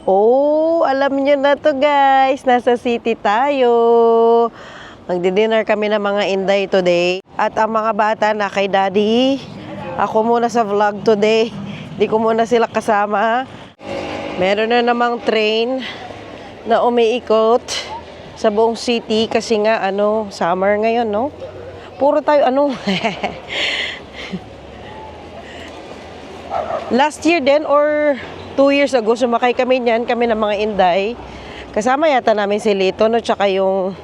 Oh, alam niyo na to guys. Nasa city tayo. Magdi-dinner kami ng mga Inday today. At ang mga bata na kay Daddy. Ako muna sa vlog today. Di ko muna sila kasama. Meron na namang train na umiikot sa buong city kasi nga summer ngayon, no? Puro tayo last year din or 2 years ago, sumakay kami niyan, kami ng mga Inday. Kasama yata namin si Lito, no? Tsaka yung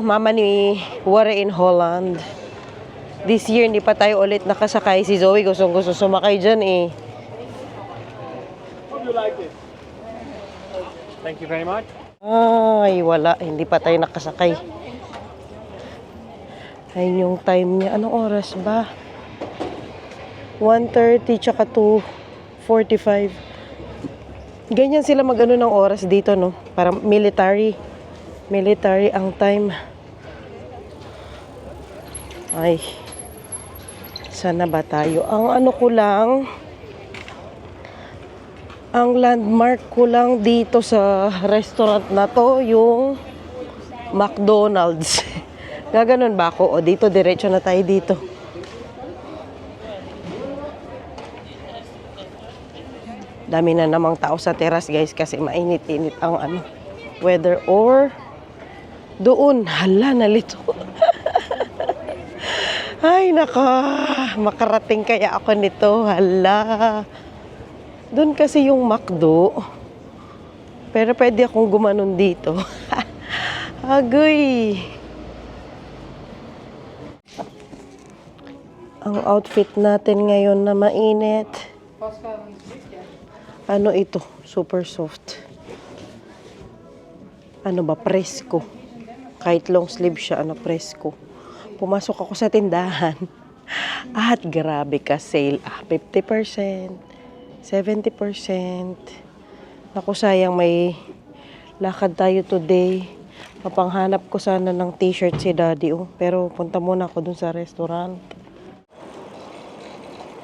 mama ni Wara in Holland. This year, hindi pa tayo ulit nakasakay. Si Zoe gusto sumakay dyan eh. Hope you like it. Thank you very much. Ay, wala. Hindi pa tayo nakasakay. Ayun yung time niya. Anong oras ba? 1:30 tsaka 2:45. Ganyan sila mag-ano ng oras dito, no? Parang military. Military ang time. Ay. Sana ba tayo? Ang landmark ko lang dito sa restaurant na to, yung McDonald's. Gaganon ba ako? O dito, diretso na tayo dito. Dami na namang tao sa terrace guys kasi mainit-init ang weather. Or doon, hala, nalito. Ay naka, makarating kaya ako nito, hala. Doon kasi yung McDo. Pero pwede akong gumanon dito. Agoy. Ang outfit natin ngayon na mainit. Ano ito? Super soft. Ano ba? Presko. Kahit long sleeve siya, presko. Pumasok ako sa tindahan. At grabe ka sale. 50%. 70%. Naku, sayang may lakad tayo today. Mapanghanap ko sana ng t-shirt si Daddy. Pero punta muna ako dun sa restaurant.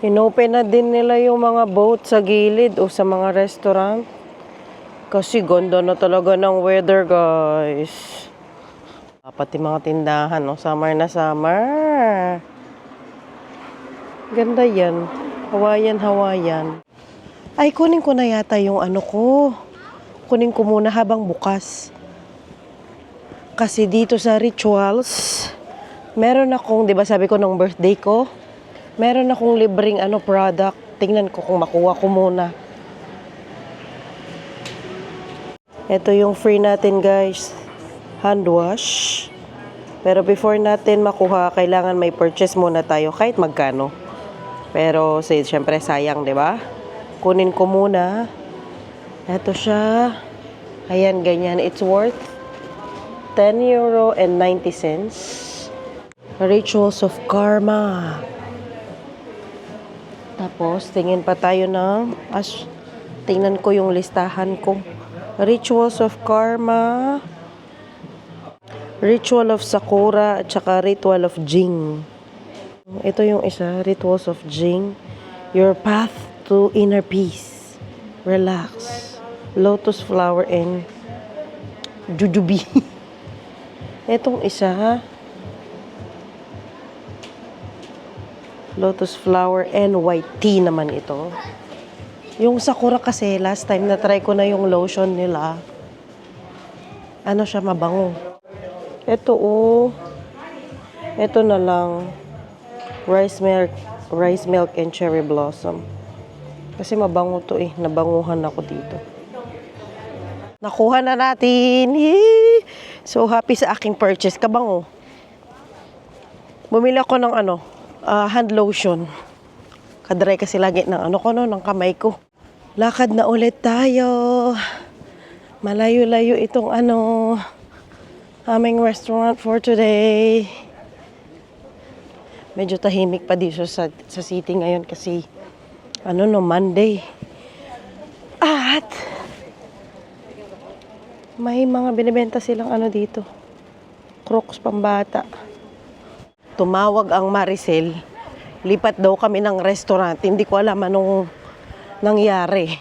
Inopen na din nila yung mga boat sa gilid o sa mga restaurant. Kasi ganda na talaga ng weather, guys. Pati mga tindahan, summer na summer. Ganda yan. Hawaiian. Ay, kunin ko na yata yung ko. Kunin ko muna habang bukas. Kasi dito sa Rituals, meron akong, di ba sabi ko nung birthday ko, meron akong libreng product. Tingnan ko kung makuha ko muna. Ito yung free natin guys. Hand wash. Pero before natin makuha, kailangan may purchase muna tayo kahit magkano. Pero syempre sayang, di ba? Kunin ko muna. Ito siya. Ayan, ganyan. It's worth €10.90. Rituals of Karma. Tapos, tingin pa tayo tingnan ko yung listahan ko. Rituals of Karma, Ritual of Sakura, at saka Ritual of Jing. Ito yung isa, Rituals of Jing. Your path to inner peace. Relax. Lotus flower and jujube. Itong isa, lotus flower and white tea naman ito. Yung Sakura kasi, last time na-try ko na yung lotion nila. Siya, mabango. Ito ito na lang. Rice milk and cherry blossom. Kasi mabango to Nabanguhan ako dito. Nakuha na natin. Yee! So happy sa aking purchase. Kabango. Bumili ako ng hand lotion. Kadry kasi lagi ng ng kamay ko. Lakad na ulit tayo. Malayo-layo itong aming restaurant for today. Medyo tahimik pa dito sa city ngayon kasi Monday. At may mga binibenta silang dito. Crocs pambata. Tumawag ang Maricel. lipat daw kami ng restaurant. Hindi ko alam anong nangyari.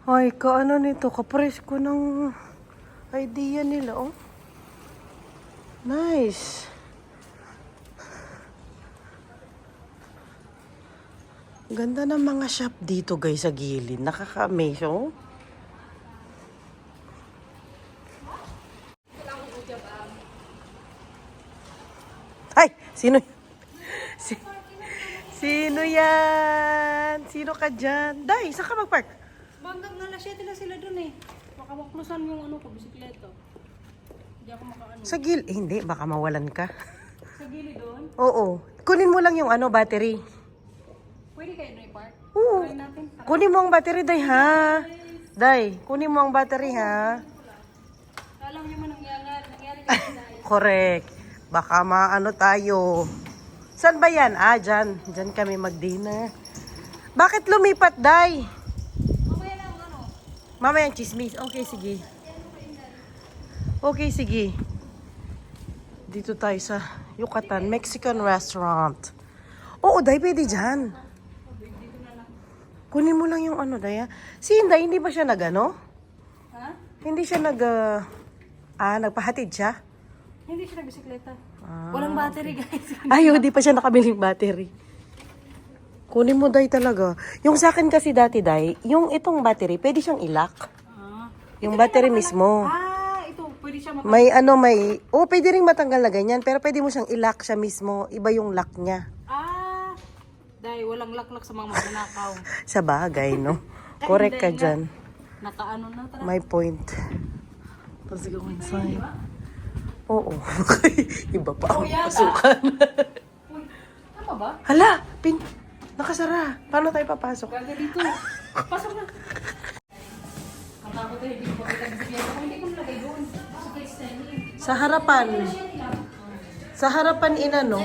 Ay, kaano nito? Kapresko ng idea nila, oh. Nice. Ganda ng mga shop dito, guys, sa gilid. Nakaka-amaze, oh. Ay! Sino? Sino yan? Sino ka dyan? Day, saan ka mag-park? Banggang alas 7 lang sila dun eh. Makawaklusan yung ano ko, bisikleta. Hindi ako makaano. Sa gilid? Hindi, baka mawalan ka. Sa gilid doon, Oo. Kunin mo lang yung battery. pwede kayo doon i-park? Oo. Try natin. Kunin mo ang battery, Day, ha? Day, kunin mo ang battery, ha? Alam niyo man nangyari dito guys. Correct. Baka maano tayo. Saan ba yan? Dyan. Dyan kami mag-dinner. Bakit lumipat, Day? Mamaya lang ano. Mamaya chismis. Okay, sige. Okay, sige. Dito tayo sa Yucatan Mexican restaurant. Oo, Day, pwede dyan. Kunin mo lang yung Day, ha? Si Inday, hindi ba siya nag-ano? Ha? Hindi siya nagpahatid siya? Hindi siya nagbisikleta. Walang battery guys. Ay, hindi pa siya nakabiling battery. Kunin mo, Day, talaga. Yung sa akin kasi dati, Day, yung itong battery, pwede siyang ilock. Yung battery mismo. Ito, pwede siya Pwede rin matanggal na ganyan, pero pwede mo siyang ilock siya mismo. Iba yung lock niya. Dahil walang laklak sa mga magnanakaw. Sa bagay, no? Correct ka dyan. Nakaano na tara. My point. Let's go inside. Oo. Iba pa ang pasukan. Uy, tama ba? Hala! Nakasara. Paano tayo papasok? Gaga dito. Pasok na. Katakot tayo, hindi ko makita bisikleta ko. Hindi ko nalagay doon. Pasok kayo standing. Sa harapan. Sa harapan no?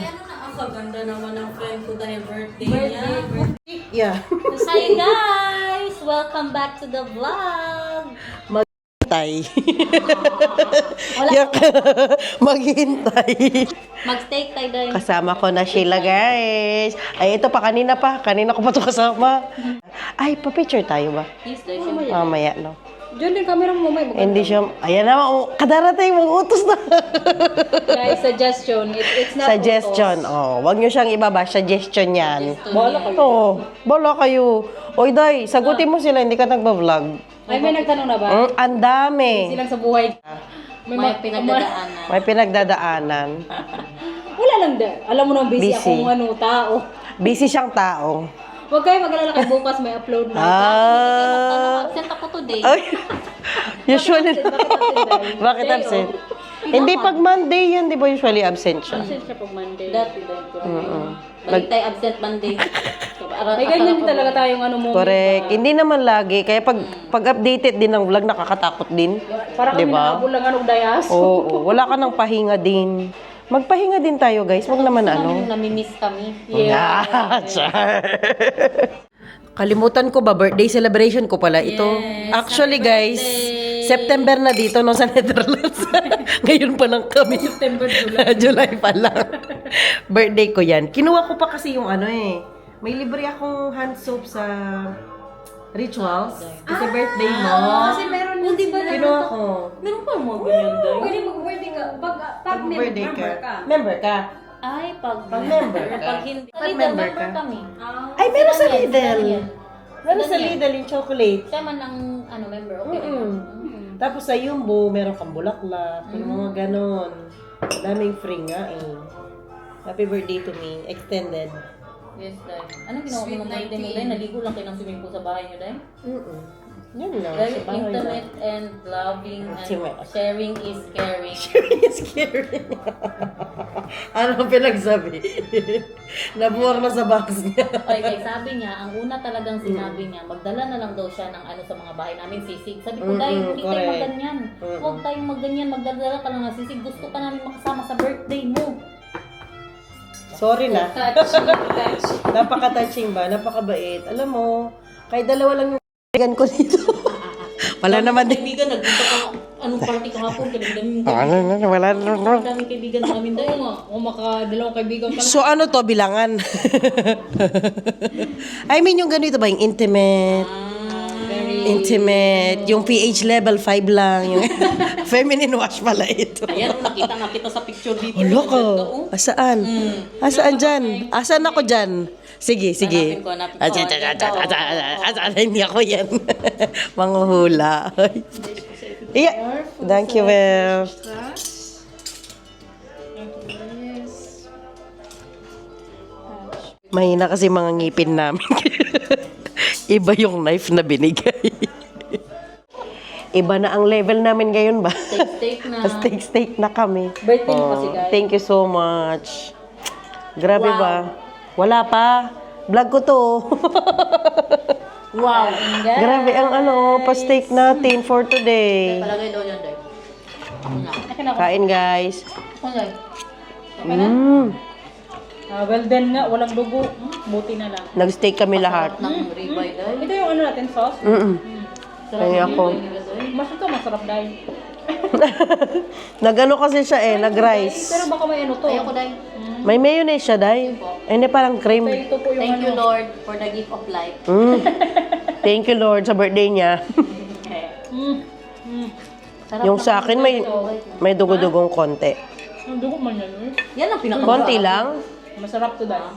Ang ganda naman ng friend ko dahil birthday niya. Yeah. Hi guys! Welcome back to the vlog! Maghintay. Maghintay. Mag-steak tayo dahil. Kasama ko na Sheila, guys. Ay, ito pa. Kanina ko pa ito kasama. Ay, pa-picture tayo ba? Yes, dahil Mamaya, no? Diyan din camera mo mamaya. Hindi siya, ayan na, kadarating, mag-utos na. Guys, suggestion. It's not Suggestion. Oh, wag niyo siyang ibaba. Suggestion yan. Bahala kayo. Oo, bala kayo. Oy, Day, sagutin mo sila, hindi ka nagba-vlog. Ay, may nagtanong na ba? Ang dami. Silang sa buhay. may pinagdadaanan. May pinagdadaanan. Wala lang Alam mo nang busy, Busy. akong tao. Busy siyang tao. Huwag kayo mag-alala kay bukas may upload na. Absent ako today. Ay, usually. Bakit Day absent? Hindi pag Monday yan, di ba usually absent siya? Absent siya pag Monday. Dati balik tayo absent Monday. May ganyan din talaga tayong moment. Correct. Hindi naman lagi. Kaya pag updated din ng vlog, nakakatakot din. Para kami Diba? nakahabol lang anong dayas. Oo, wala ka ng pahinga din. Magpahinga din tayo, guys. Wag naman Yung namimiss kami. Yeah, char. Kalimutan ko ba, birthday celebration ko pala ito. Actually, guys, September na dito, no, sa Netherlands. Ngayon pa lang kami. September, July. July pa lang. Birthday ko yan. Kinuha ko pa kasi yung may libre akong hand soap sa Rituals. Kasi birthday mo. Kasi meron yun Hindi ba sila. Kinuha ko. Meron pa mga ganyan dahil. Pwede mag-birthday ka. Pag Birthday member ka. Member ka. Ay, pag member ka. Pag hindi. Pag Sa Lidl, member member ka. kami. Ay, meron sa Sila yan, Lidl. sila yan. Meron sa Sila yan. Lidl yung chocolate. Siya man ang member. Okay naman. Tapos sa Yumbo, meron kang bulaklak, yung mga ganon. Daming free nga eh. Happy birthday to me. Extended. Yes, dahil. Anong ginawa mo ng birthday mo dahil? Naligo lang kayo ng swimming pool sa bahay niyo dahil? Yan lang. Very sa bahay intimate lang. and loving and Intimate. sharing is caring. Scary. Ano pinagsabi? Nabuwag na sa box niya. Okay, sabi niya, ang una talagang sinabi niya, magdala na lang daw siya ng sa mga bahay namin, sisig. Sabi ko, dahil hindi tayo correct. maganyan. Huwag tayong maganyan, magdadala ka lang ng sisig. Gusto ka namin makasama sa birthday mo. Sorry na. Napaka-touching ba? Napakabait. Alam mo, kahit dalawa lang yung kaibigan ko dito. Wala naman din. Kaibigan, nagpunta ka, anong party kahapon, kailangan Wala na. Ang daming kaibigan sa amin dahil kung makadalawang kaibigan ka So ano to, bilangan? I mean, yung ganito ba, yung intimate? very... Intimate. Yung pH level 5 lang. Yung feminine wash pala ito. Ayan, nakita nga kita sa picture dito. Hulo ko. Ganda, oh. Asaan? Asaan dyan? Asaan ako dyan? Sige, sige. Hanapin ko. Asaan? Hindi ako yan. Manguhula. Yeah. Thank you, Well. Mahina kasi mga ngipin namin. Iba yung knife na binigay. Iba na ang level namin ngayon ba? Steak na. Steak na kami. Birthday mo kasi, guys. Thank you so much. Grabe Wow. ba? Wala pa. Vlog ko to. Wow. Grabe ang pa-steak natin for today. Palagay daw yan, Day. Kain guys. Palagay. Well done nga, walang dugo. Buti na lang. Nag-steak kami lahat. Ng ribeye, Day. Ito yung ano natin, sauce. Kaya ako. Mas ito, masarap dahil. Nag-ano kasi siya nag-rice. Pero baka may ano to. Ayoko, Day. May mayonnaise siya, day. Hindi, parang cream. Ito po yung Thank you, ano. Lord, for the gift of life. Thank you, Lord, sa birthday niya. Sarap Yung na- sa akin, may dugo-dugong konti. Ang dugo man yan, eh. Yan ang pinaka... Konti lang. Masarap to dahil.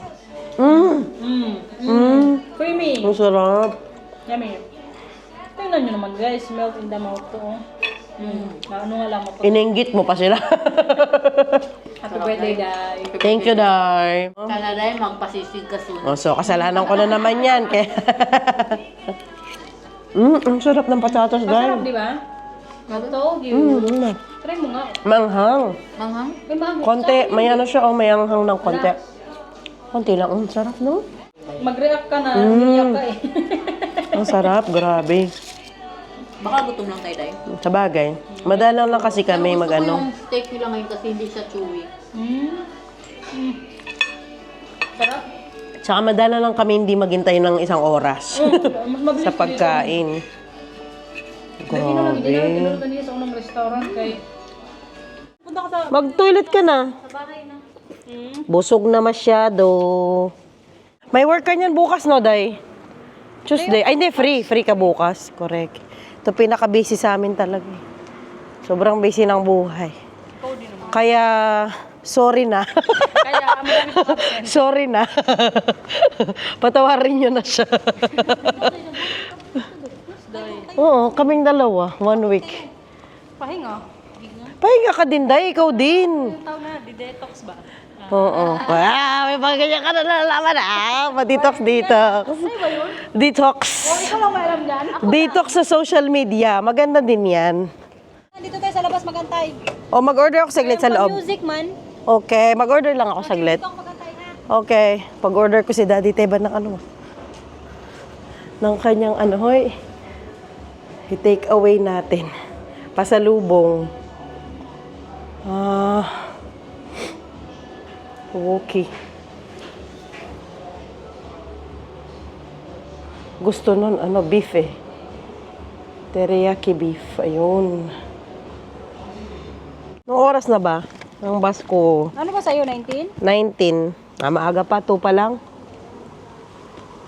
Creamy. Ang sarap. Yummy. Tingnan nyo naman guys, melt in the mouth to. Oh. Na ano nga lang mapag... Ininggit mo pa sila. Happy birthday, guys. Thank you, Dar. Sana, Day, magpasisig ka soon. Oh, so, kasalanan ko na naman yan. Kaya... ang sarap ng patatas, Dar. Masarap, di ba? I told you. Try mo nga. Manghang. Manghang? May mango. Konti. May ano siya, may anghang ng konti. Konti lang. Sarap, no? Mag-react ka na, umiyak ka eh. Ang sarap, grabe. Baka gutom lang tayo, Day. Sa bagay. Madalang lang kasi kami Gusto ko mag-ano. yung steak nila ngayon kasi hindi siya chewy. Sarap. Tsaka madalang lang kami hindi maghintay ng isang oras Mas mabilis sa pagkain. Grabe. Grabe. Tinulog niya sa unang restaurant kay... Punta ka sa... Mag-toilet ka na. Busog na masyado. May work ka niyan bukas, no, Day? Tuesday. Ay, hindi. Free ka bukas. Correct. Ito pinaka-busy sa amin talaga. Sobrang busy ng buhay. Kaya, sorry na. Kaya, marami ko absent. Sorry na. Patawarin nyo na siya. Oo, kaming dalawa. 1 week. Pahinga. Pahinga ka din, Day. Ikaw din. Tawag na, di-detox ba? Oo. May mga ganyan ka na nalaman Pa-detox. Detox. Ikaw lang may alam dyan. Detox sa social media. Maganda din yan. Dito tayo sa labas magantay. O, mag-order ako saglit sa loob. Music man. Okay, mag-order lang ako saglit. Ito ang magantay na. Okay, pag-order ko si Daddy Teban ng ano. Ng kanyang ano, hoy. I-take away natin. Pasalubong. Okay. Gusto nun, beef eh. Teriyaki beef. Ayun. Anong oras na ba? Ang bus ko. Ano ba sa'yo, 19? 19. Maaga pa, 2 pa lang.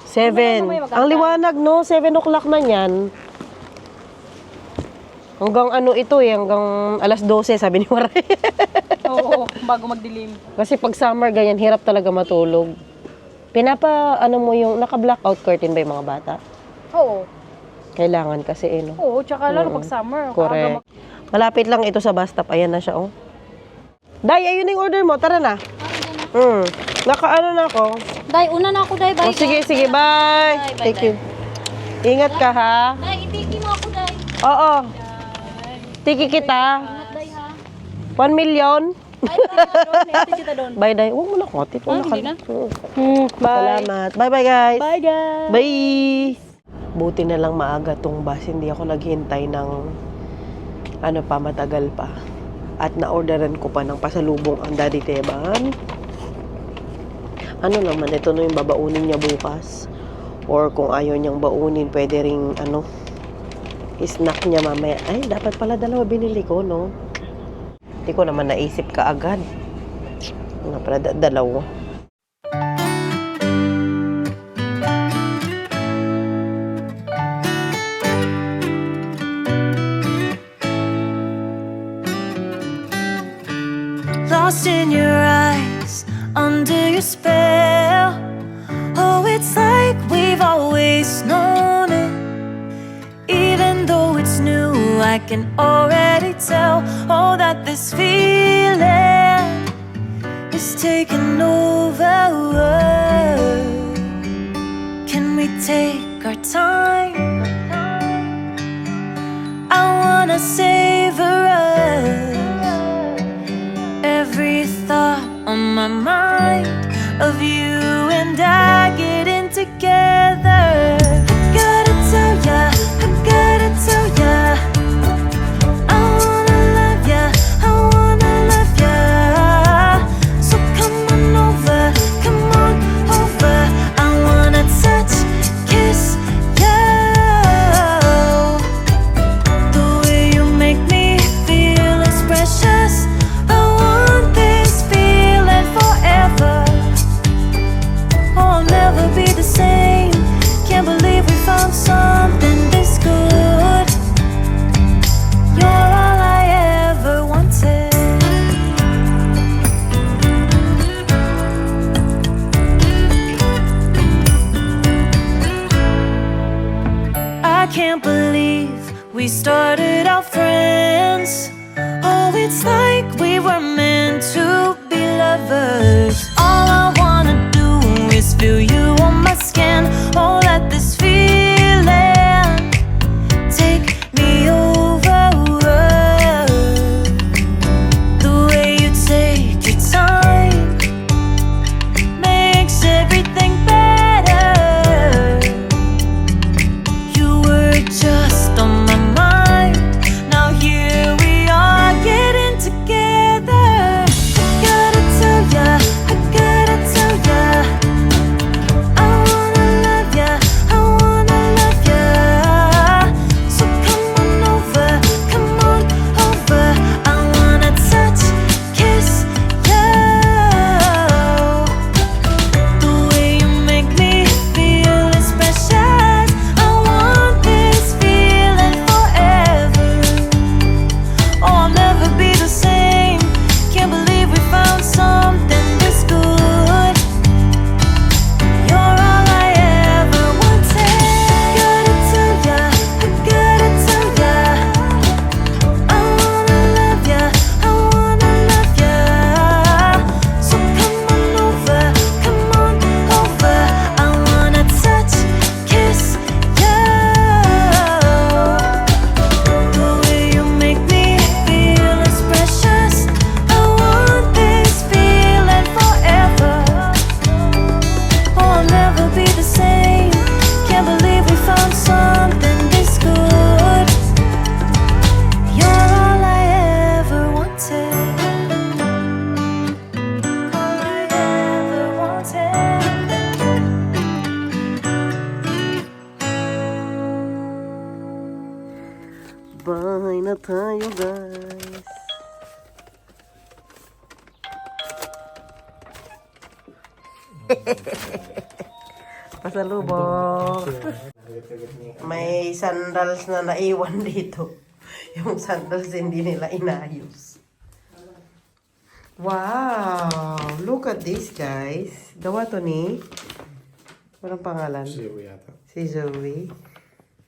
7. Ang liwanag, no? 7 o'clock na yan. Hanggang hanggang alas 12, sabi ni Waray. Oo, bago magdilim. Kasi pag summer, ganyan, hirap talaga matulog. Mo yung, naka-blackout curtain ba yung mga bata? Oo. Kailangan kasi, no? Oo, tsaka lalo pag summer. Correct. Malapit lang ito sa bus stop. Ayan na siya, oh. Day, ayun na yung order mo. Tara na. Naka-ano na ako. Day, una na ako, Day. Bye. Oh, sige, bye. Bye, Thank you. Ingat ka, ha? Day, itiki mo ako, Day. Oo. Tiki kita. Day, ha? 1 million. Ate kita doon. Bye, Day. Huwag mo na kotit. Hindi na? Bye. Salamat. Bye, guys. Bye, guys. Bye. Buti na lang maaga tong bus. Hindi ako naghintay ng matagal pa. At na-orderan ko pa ng pasalubong ang Daddy Teban. Ano naman, ito na yung babaunin niya bukas. Or kung ayaw niyang baunin, pwede ring Snack niya mamaya. Ay, dapat pala dalawa binili ko, no? Hindi ko naman naisip kaagad. Nga pala, dalawa. Lost in your eyes, under your spell. Oh, it's like we've always known it. Even though it's new, I can already tell. Oh, that this feeling is taking over. Can we take our time? I wanna savor us. Every thought on my mind of you and I getting together. I gotta tell ya, I gotta tell ya, I wanna love ya, I wanna love ya. So come on over, come on over. I wanna touch, kiss ya. The way you make me feel is precious. I want this feeling forever. Oh, I'll never be the same. Can't believe we found something this good. You're all I ever wanted. I can't believe we started out friends. Oh, it's like we were meant to be lovers. All I wanna do is feel you on my skin. Oh, let this feeling take me over. The way you take your time makes everything better. You were just on my mind. Now here we are getting together. I gotta tell ya, I gotta tell ya, I wanna love ya, I wanna love ya. So come on over, come on over. I wanna touch, kiss ya. The way you make me feel is precious. I want this feeling forever. Oh, I'll never be the same. Can't believe we found something this good. You're all I ever wanted. Gotta tell ya, I gotta tell ya, I wanna love ya, I wanna love ya. So come on over, come on over. I wanna touch, kiss ya. The way you make me feel is precious. I want this feeling forever. Oh, I'll never be the same. Can't believe we found something this good. You're all I ever wanted. All I ever wanted. Bahay na tayo, guys. Pasalubong. May sandals na naiwan dito. Yung sandals hindi nila inayos. Wow! Look at this, guys. Gawa to ni... Walang pangalan? Zoe yata. Si Zoe.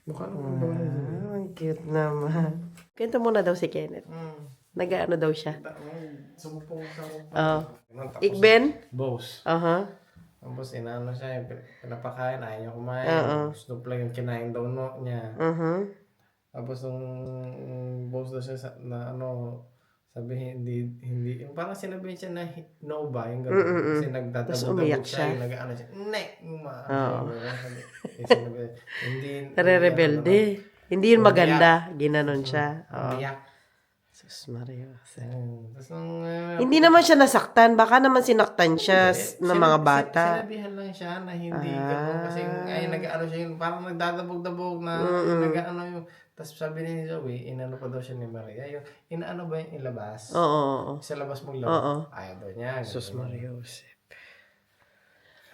Mukha Ang cute naman. Kwento muna daw si Kenneth. Nag-ano daw siya? Sumupong sa Oh. Ikben? boss. Aha. Tapos inaano siya, pinapakain, ayaw niya kumain. Oo. Gusto pala yung kinain daw niya. Tapos nung boss daw siya na ano, sabi hindi, yung parang sinabihin siya na no ba, yung gano'n. Kasi Tapos nagtatabog umiyak siya, siya. yung nag-ano siya, ne, Oo. hindi, Nare-rebelde. Hindi yun maganda. Ginanon siya. Oo. Umiyak. Sus Maria. Tapos nung... Hindi naman siya nasaktan. Baka naman sinaktan siya ng mga bata. Sinabihan lang siya na hindi gano'n. Kasi ay nag-ano siya yun. Parang nagdadabog-dabog na nag-ano yung... Tapos sabi ni Zoe, inano pa daw siya ni Maria. Yung, inaano ba yung ilabas? Oo. Sa labas mong labas. Ayaw daw niya. Sus Maria Josep.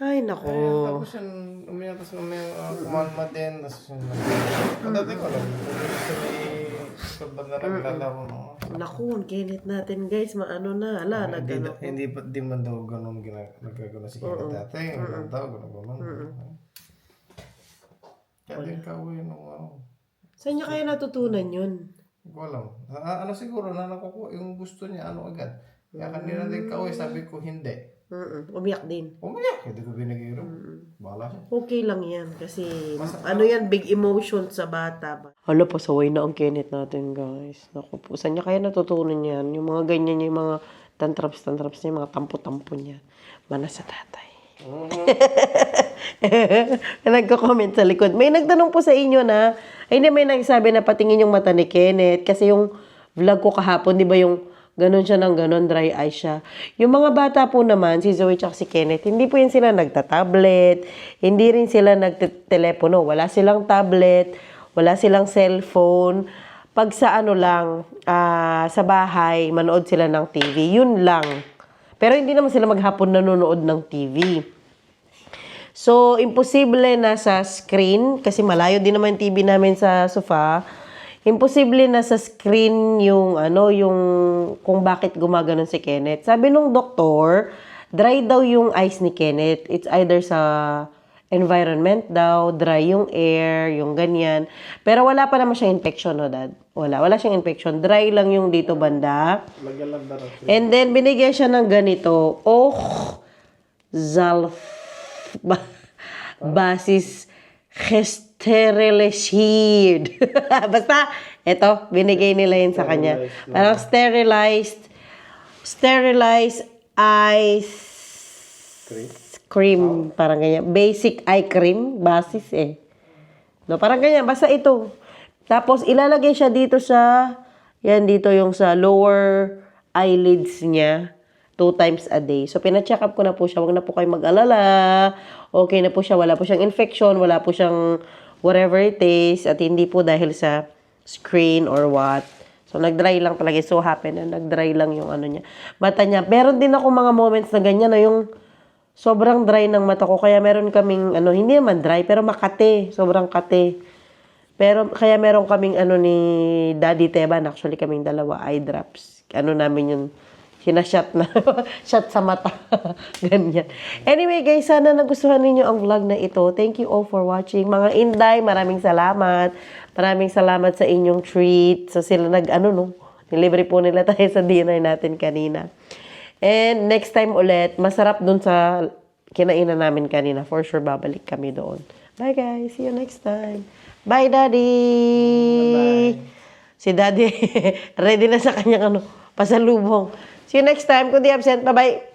Ay, nako. Tapos yun, umiyak. Tapos kumalma din. Tapos yun, dati ko lang. Gusto sa banda naglalaro. Naku, ang kinit natin guys. Maano na. Ala, nagano. Hindi man daw ganun nagkagano si Kenneth dati. Ganun daw, ganun. Kaya din kauwi nung Saan niya kaya natutunan yun? Hindi ko alam. Ano siguro na nakukuha yung gusto niya, ano agad. Kaya kanina din kauwi, sabi ko hindi. Umiyak din. Umiyak, hindi ko binigiro. Bahala siya. Okay lang yan kasi ano yan, big emotion sa bata ba? Hala, pasaway na ang Kenneth natin guys. Naku po, saan niya kaya natutunan yan? Yung mga ganyan niya, yung mga tantraps niya, yung mga tampo-tampo niya. Mana sa tatay. Nagko-comment sa likod. May nagtanong po sa inyo na, ay hindi, may nagsabi na patingin yung mata ni Kenneth. Kasi yung vlog ko kahapon, di ba yung ganon siya ng ganon, dry eye siya. Yung mga bata po naman, si Zoe at si Kenneth, hindi po yan sila nagta-tablet, hindi rin sila nagte-telepono, wala silang tablet, wala silang cellphone. Pag sa ano lang, sa bahay, manood sila ng TV, yun lang. Pero hindi naman sila maghapon nanonood ng TV. So, imposible na sa screen, kasi malayo din naman yung TV namin sa sofa, imposible na sa screen yung yung kung bakit gumaganon si Kenneth. Sabi nung doktor, dry daw yung eyes ni Kenneth. It's either sa environment daw, dry yung air, yung ganyan. Pero wala pa naman siyang infection, no, Dad? Wala siyang infection. Dry lang yung dito banda. And then, binigyan siya ng ganito. Basis sterilized. Basta, ito, binigay nila yun sa kanya. Parang sterilized ice cream. Parang ganyan. Basic eye cream. Basis No, parang ganyan. Basta ito. Tapos, ilalagay siya dito sa, yan dito yung sa lower eyelids niya. 2 times a day. So, pina-check up ko na po siya. Huwag na po kayo mag-alala. Okay na po siya. Wala po siyang infection. Wala po siyang whatever it is. At hindi po dahil sa screen or what. So, nag-dry lang talaga. So happy na nag-dry lang yung ano niya. Mata niya. Meron din ako mga moments na ganyan. Yung sobrang dry ng mata ko. Kaya meron kaming, hindi naman dry, pero makate. Sobrang kate. Pero, kaya meron kaming ni Daddy Teban. Actually, kaming dalawa eye drops. Namin yun. Sinashot na. Shot sa mata. Ganyan. Anyway, guys, sana nagustuhan ninyo ang vlog na ito. Thank you all for watching. Mga Inday, maraming salamat. Maraming salamat sa inyong treat. So, sila nilibre po nila tayo sa dinner natin kanina. And next time ulit, masarap dun sa kinainan namin kanina. For sure, babalik kami doon. Bye, guys. See you next time. Bye, Daddy! Bye-bye. Si Daddy, ready na sa kanyang pasalubong. See you next time. Kundi absent. Bye-bye.